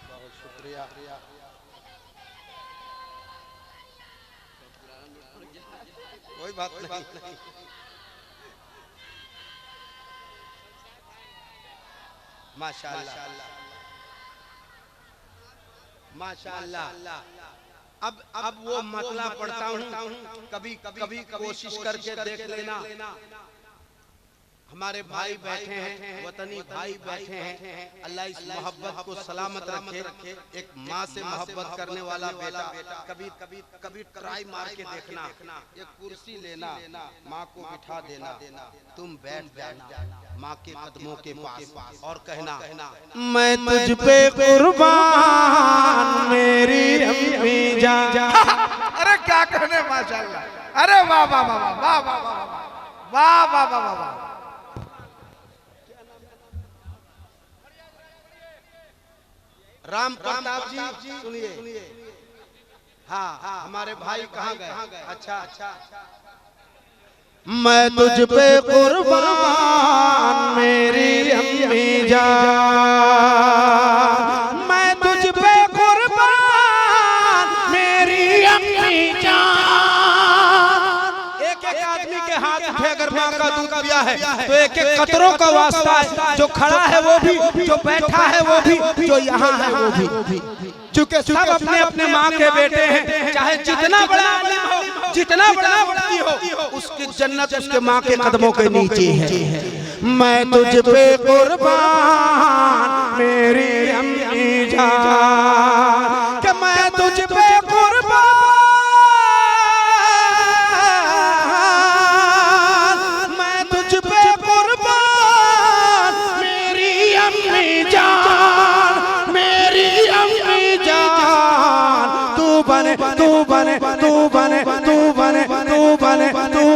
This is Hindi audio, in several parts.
बहुत शुक्रिया। कोई बात नहीं। माशाअल्लाह माशाअल्लाह। अब वो मतला पढ़ता हूँ, कभी कोशिश करके देख लेना। हमारे भाई बैठे हैं, वतनी भाई बैठे हैं, अल्लाह इस मोहब्बत को सलामत रखे। एक माँ से मोहब्बत करने वाला बेटा कभी ट्राई मार के देखना, एक कुर्सी लेना, माँ को बिठा देना, तुम बैठ जाना माँ के कदमों के पास और कहना, मैं तुझ पे कुर्बान मेरी अम्मी जान। अरे क्या कहने, माशाअल्लाह। अरे वाह वाह वाह वाह वाह वाह वाह वाह वाह वाह वाह। राम प्रताप जी सुनिए। हाँ, हमारे भाई कहाँ गए? अच्छा, मैं तुझ पे कुर्बान मेरी अम्मी जान, मैं तुझ पे कुर्बान मेरी अम्मी जान। एक आदमी के हाथ में अगर माँ का दूध पिया है तो एक कतरों का वास्ता है। जो खड़ा है वो भी, जो बैठा है वो भी, जो यहाँ है वो भी, चूंकि सब अपने अपने माँ के बेटे हैं। चाहे जितना बड़ा आलिम हो, जितना बड़ा मुफ्ती हो, उसकी जन्नत उसके माँ के कदमों के नीचे है। मैं तुझ पे कुर्बान मेरी अम्मी जान, कि मैं तुझ पे कुर्बान तू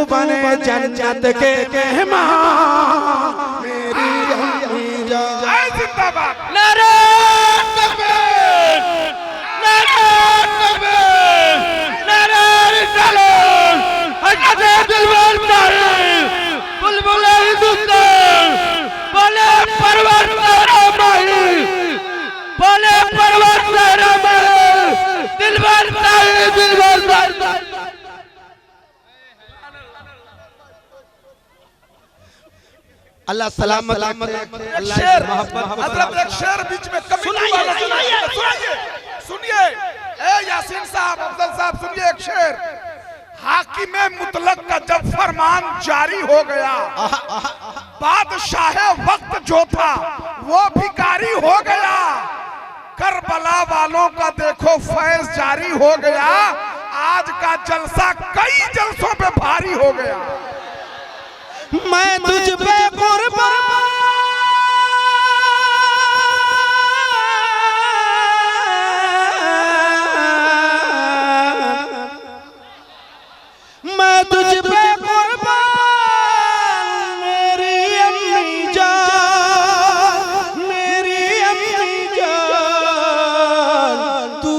बने जन्नत के मेहमान मेरी अम्मी जान। जिंदाबाद। नारे तकबीर, नारे तकबीर, नारे रिसालत, हज़रत दिलवर तारीख, बुलबुल हिंदुस्तान, बोले परवरदिगार माही, बोले परवरदिगार माही, दिलवर तारीख, दिलवर तारीख। अल्लाह सलामत रखे। एक शेर, हजरत एक शेर बीच में कभी सुनिए। ए यासीन साहब, अफजल साहब सुनिए एक शेर। हाकिमे मुतलक का जब फरमान जारी हो गया, बादशाह वक्त जो था वो भिखारी हो गया। करबला वालों का देखो फैज जारी हो गया। आज का जलसा कई जलसों पे भारी हो गया। मैं तुझ पे कुर्बान मैं तुझ पे कुर्बान मेरी अम्मी जान, मेरी अम्मी जान। तू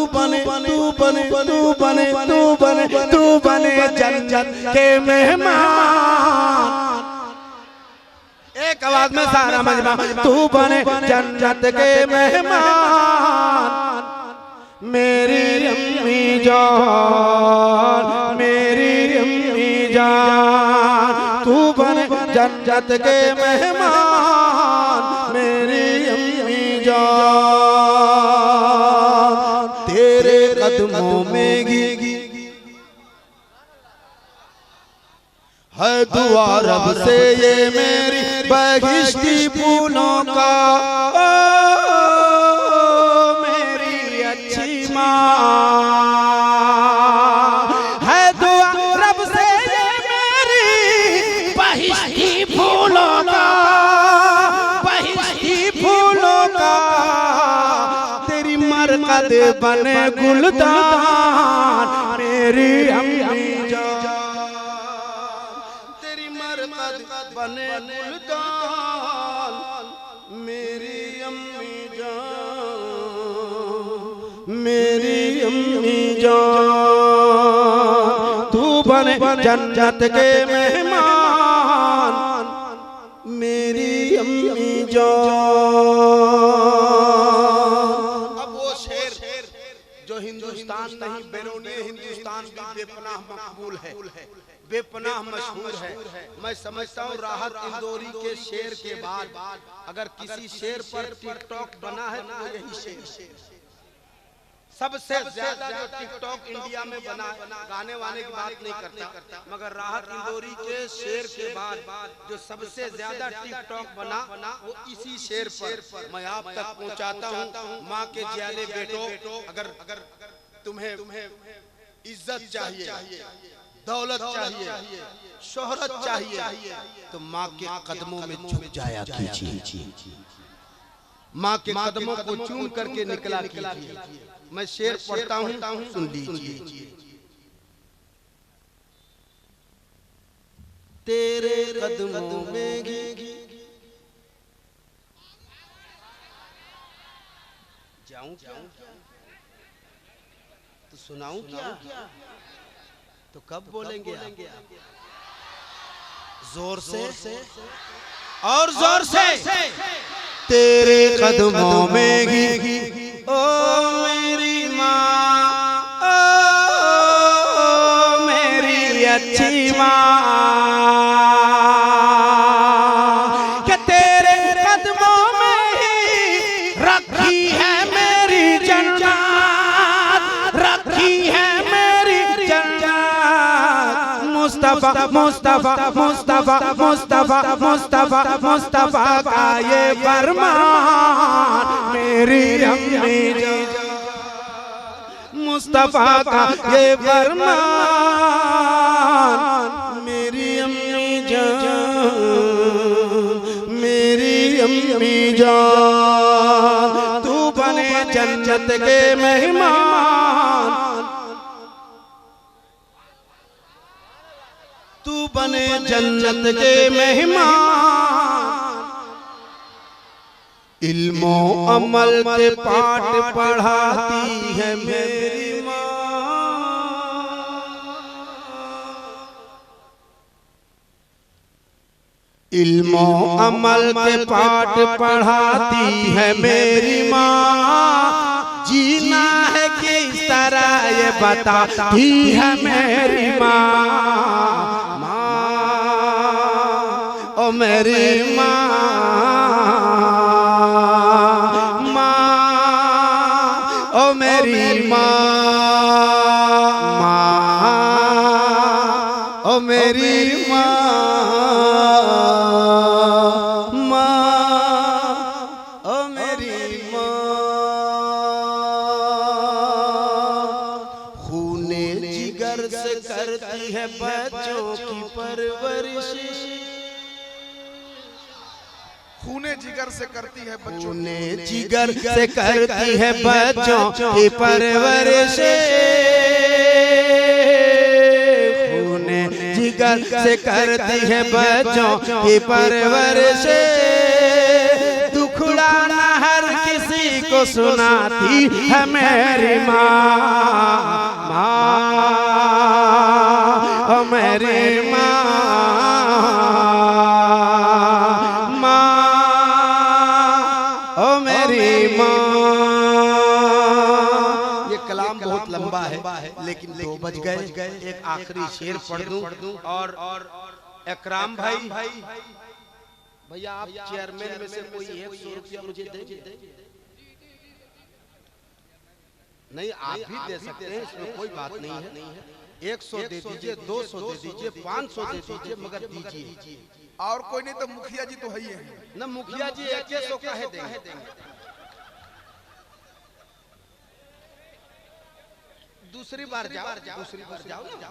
बने जन्नत के मेहमान। एक आवाज में सारा मजमा, तू बने जन्नत के मेहमान मेरी अम्मी जान, मेरी अम्मी जान। तू बने जन्नत के मेहमान मेरी अम्मी जान। तेरे कदमों में है दुआ रब से ये मेरी बहिश्ती फूलों का, मेरी अच्छी माँ है। दुआ रब से ये मेरी बहिश्ती फूलों का, बहिश्ती फूलों का। तेरी मरकत बने गुलदान मेरी अम्मी जान, बने गुलदान मेरी अम्मी जान, मेरी अम्मी जान। तू बने जन्नत के मेहमान मेरी अम्मी जान। अब वो शेर जो हिंदुस्तान नहीं बैरूनी हिंदुस्तान भी बेपनाह मकबूल है, बेपनाह मशहूर है। मैं समझता हूँ राहत इंदौरी के शेर के बाद अगर किसी शेर पर टिकटॉक बना है तो यही शेर सबसे ज्यादा जो टिकटॉक इंडिया में बना है। गाने वाने की बात नहीं करता, मगर राहत इंदौरी के शेर के बाद जो सबसे ज्यादा टिकटॉक बना वो इसी शेर पर मैं आप तक पहुंचाता हूं। माँ के जियाले बेटो, अगर तुम्हें इज्जत चाहिए, दौलत चाहिए, शोहरत चाहिए तो माँ के कदमों में झुक जाया कीजिए, माँ के कदमों को चूम करके निकला कीजिए। मैं शेर पढ़ता हूँ, सुन लीजिए। तेरे कदमों में जाऊं तो सुनाऊं क्या? तो कब बोलेंगे आप? जोर से और जोर से। तेरे कदमों में ओ मेरी माँ, ओ मेरी अच्छी माँ, कि तेरे कदमों में ही रखी है मेरी जन्नत, रखी है मेरी जन्नत। मुस्तफा मुस्तफा मुस्तफा मुस्तफा मुस्तफा मुस्तफा का ये फरमान मेरी अम्मी जान, मुस्तफा का ये फरमान मेरी अम्मी जान, मेरी अम्मी जान। तू बने जन्नत के मेहमान, तू बने जन्नत के मेहमान। इल्मो अमल के पाठ पढ़ाती है मेरी माँ, इल्मो अमल के पाठ पढ़ाती है मेरी माँ। जीना है किस तरह ये बताती है मेरी माँ, ओ मेरी माँ, माँ, ओ मेरी माँ, माँ, ओ मेरी माँ, माँ, ओ मेरी माँ। खूने जिगर से करती है बच्चों की परवरिश, खूने जिगर से करती है बच्चों, खूने जिगर से करती है बच्चों की परवरिश, खूने जिगर से करती है बच्चों की परवरिश। दुखड़ा न हर किसी को सुनाती है मेरी माँ, माँ, ओ मेरी माँ, लंबा है लेकिन 2 बज गए। एक आखिरी शेर पढ़ दूं और इकराम भाई, भैया आप चेयरमैन में से कोई 100 रुपया मुझे दे। नहीं आप भी दे सकते हैं, इसमें कोई बात नहीं है। 100 दे दीजिए, 200 दे दीजिए, 500 दे दीजिए, मगर दीजिए। और कोई नहीं तो मुखिया जी तो है ही है ना, मुखिया जी 100 कहे देंगे। दूसरी बार जाओ, दूसरी बार जाओ ना।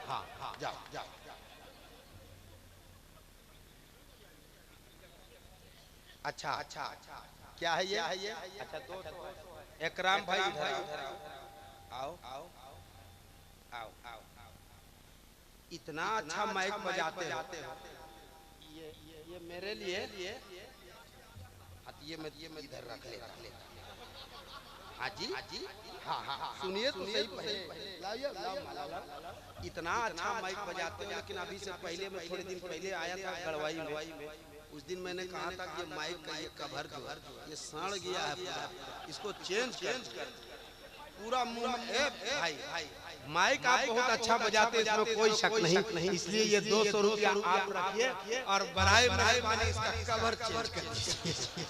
हाँ हाँ जाओ जाओ। अच्छा अच्छा क्या है ये? अच्छा तो इकराम भाई इधर आओ, आओ आओ आओ। इतना अच्छा माइक बजाते हो, ये मेरे लिए। ये मैं इधर रख ले। हाँ जी, हाँ हाँ सुनिए तो सही पहले। लाओ माला। इतना अच्छा माइक बजाते हो, लेकिन अभी से पहले मैं थोड़े दिन पहले आया था गढ़वाई में, उस दिन मैंने कहा था कि माइक का ये कवर जो है ये सड़ गया है पूरा, इसको चेंज कर पूरा मुंह भाई माइक आप बहुत अच्छा बजाते हैं, इसमें कोई शक नहीं, इसलिए ये 200 रुपया आप रखिए और बराए मेहरबानी इसका कवर चेंज कर दीजिए।